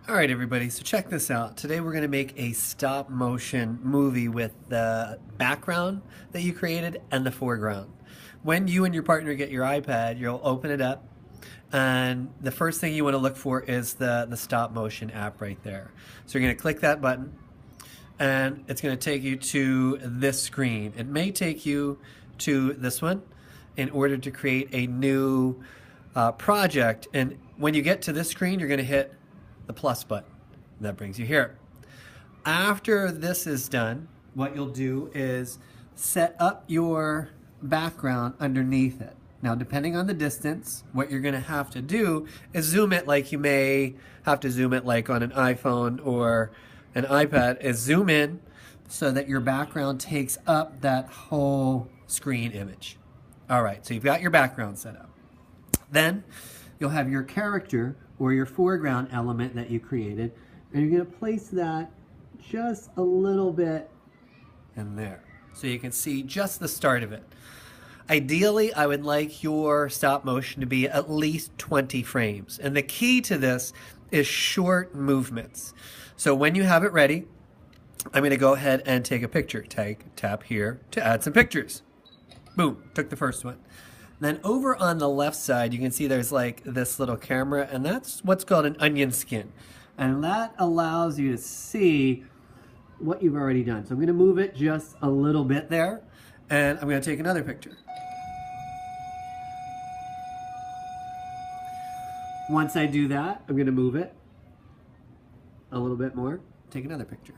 All right, everybody, so check this out. Today we're going to make a stop motion movie with the background that you created and the foreground. When you and your partner get your iPad, you'll open it up, and the first thing you want to look for is the stop motion app right there. So you're going to click that button, and it's going to take you to this screen. It may take you to this one in order to create a new project, and when you get to this screen, you're going to hit the plus button. That brings you here. After this is done, what you'll do is set up your background underneath it. Now, depending on the distance, what you're going to have to do is zoom it like you may have to zoom it like on an iPhone or an iPad, is zoom in so that your background takes up that whole screen image. All right, so you've got your background set up. Then you'll have your character or your foreground element that you created, and you're going to place that just a little bit in there so you can see just the start of it. Ideally, I would like your stop motion to be at least 20 frames, and the key to this is short movements. So when you have it ready, I'm going to go ahead and take a picture. Tap here to add some pictures. Boom, took the first one. Then over on the left side, you can see there's like this little camera, and that's what's called an onion skin. And that allows you to see what you've already done. So I'm going to move it just a little bit there, and I'm going to take another picture. Once I do that, I'm going to move it a little bit more, take another picture.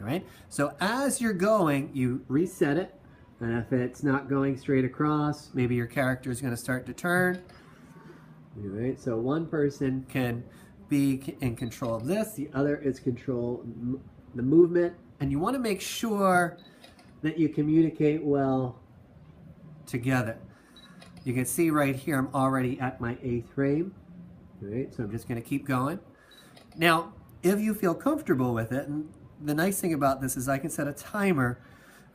All right, so as you're going, you reset it. And if it's not going straight across, maybe your character is going to start to turn. All right, so one person can be in control of this, the other is control the movement, and you want to make sure that you communicate well together. You can see right here I'm already at my 8th frame. All right, so I'm just going to keep going. Now, if you feel comfortable with it, and the nice thing about this is I can set a timer.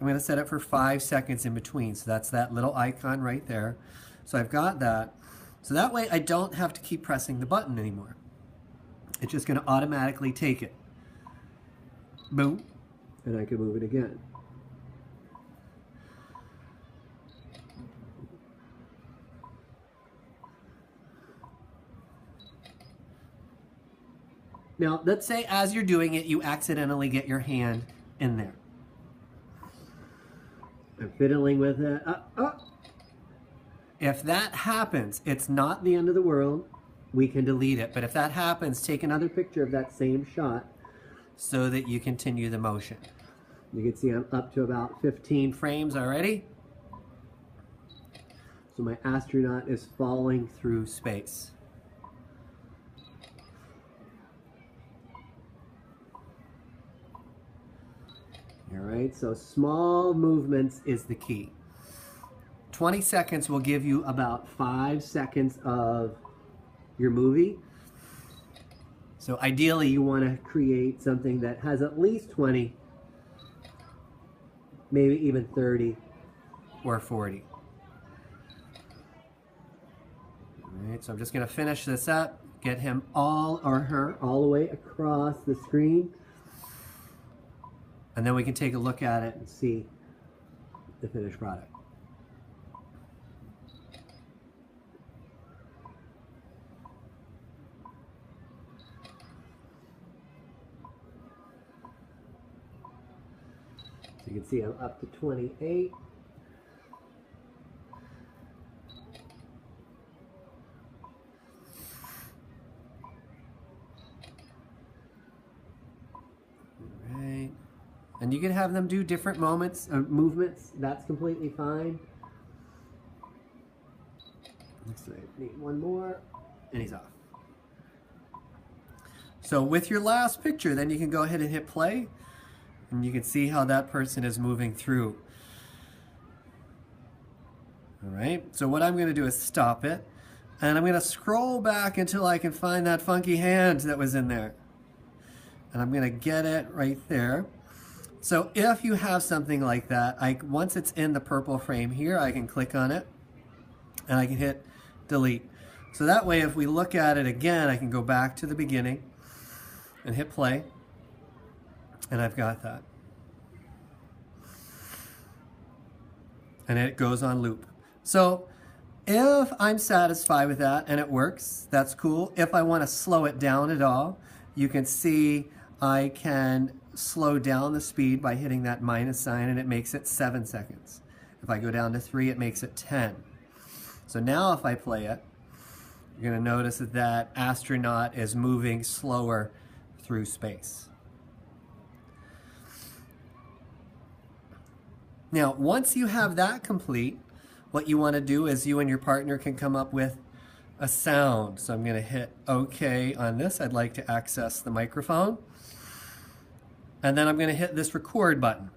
I'm going to set it for 5 seconds in between. So that's that little icon right there. So I've got that. So that way I don't have to keep pressing the button anymore. It's just going to automatically take it. Boom. And I can move it again. Now, let's say as you're doing it, you accidentally get your hand in there. I'm fiddling with it. If that happens, it's not the end of the world. We can delete it. But if that happens, take another picture of that same shot so that you continue the motion. You can see I'm up to about 15 frames already. So my astronaut is falling through space. All right, so small movements is the key. 20 seconds will give you about 5 seconds of your movie. So ideally you want to create something that has at least 20, maybe even 30 or 40. All right, so I'm just going to finish this up, get him all or her all the way across the screen. And then we can take a look at it and see the finished product. So you can see I'm up to 28. And you can have them do different movements. That's completely fine. Looks like I need one more, and he's off. So with your last picture, then you can go ahead and hit play, and you can see how that person is moving through. All right, so what I'm going to do is stop it, and I'm going to scroll back until I can find that funky hand that was in there. And I'm going to get it right there. So if you have something like that, once it's in the purple frame here, I can click on it and I can hit delete. So that way if we look at it again, I can go back to the beginning and hit play. And I've got that. And it goes on loop. So if I'm satisfied with that and it works, that's cool. If I want to slow it down at all, you can see I can slow down the speed by hitting that minus sign, and it makes it 7 seconds. If I go down to 3, it makes it 10. So now if I play it, you're going to notice that that astronaut is moving slower through space. Now, once you have that complete, what you want to do is you and your partner can come up with a sound. So I'm going to hit OK on this. I'd like to access the microphone. And then I'm going to hit this record button.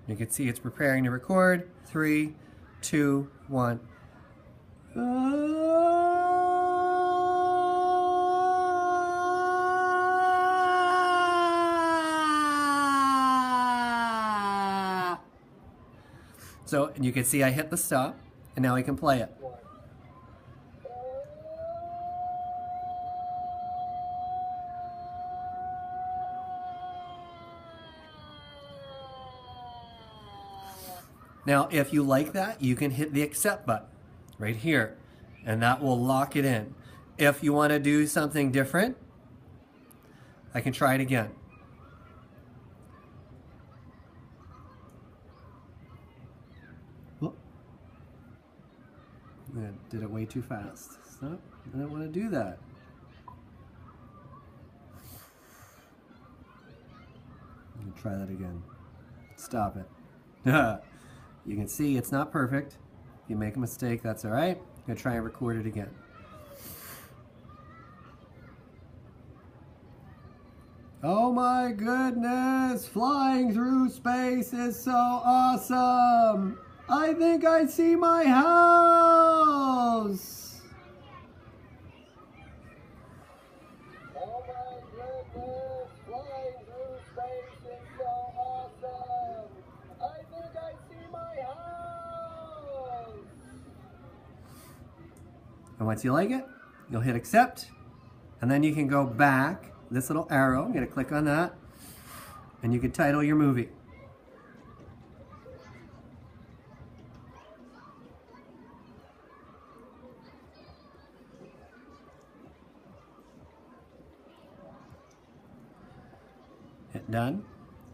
You can see it's preparing to record. 3, 2, 1. So, and you can see I hit the stop, and now we can play it. Now, if you like that, you can hit the accept button right here, and that will lock it in. If you want to do something different, I can try it again. I did it way too fast. Stop. I don't want to do that. Let me try that again. Stop it. You can see it's not perfect. If you make a mistake, that's all right. I'm going to try and record it again. Oh my goodness! Flying through space is so awesome! I think I see my house! Oh my goodness! Flying through space is so awesome! I think I see my house! And once you like it, you'll hit accept, and then you can go back, this little arrow, I'm going to click on that, and you can title your movie. Hit done,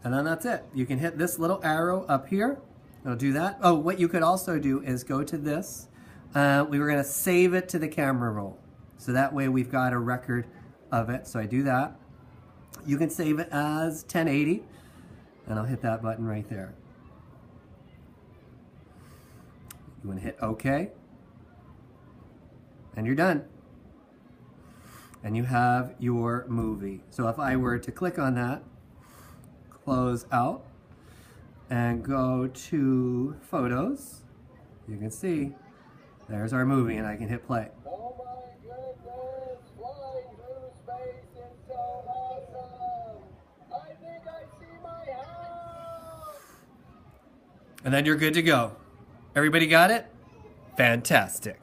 and then that's it. You can hit this little arrow up here. It'll do that. Oh, what you could also do is go to this. We were going to save it to the camera roll, so that way we've got a record of it. So I do that. You can save it as 1080, and I'll hit that button right there. You want to hit OK, and you're done. And you have your movie. So if I were to click on that, close out, and go to photos, you can see there's our movie, and I can hit play. Oh my goodness, flying through space is so awesome. I think I see my house. And then you're good to go. Everybody got it? Fantastic.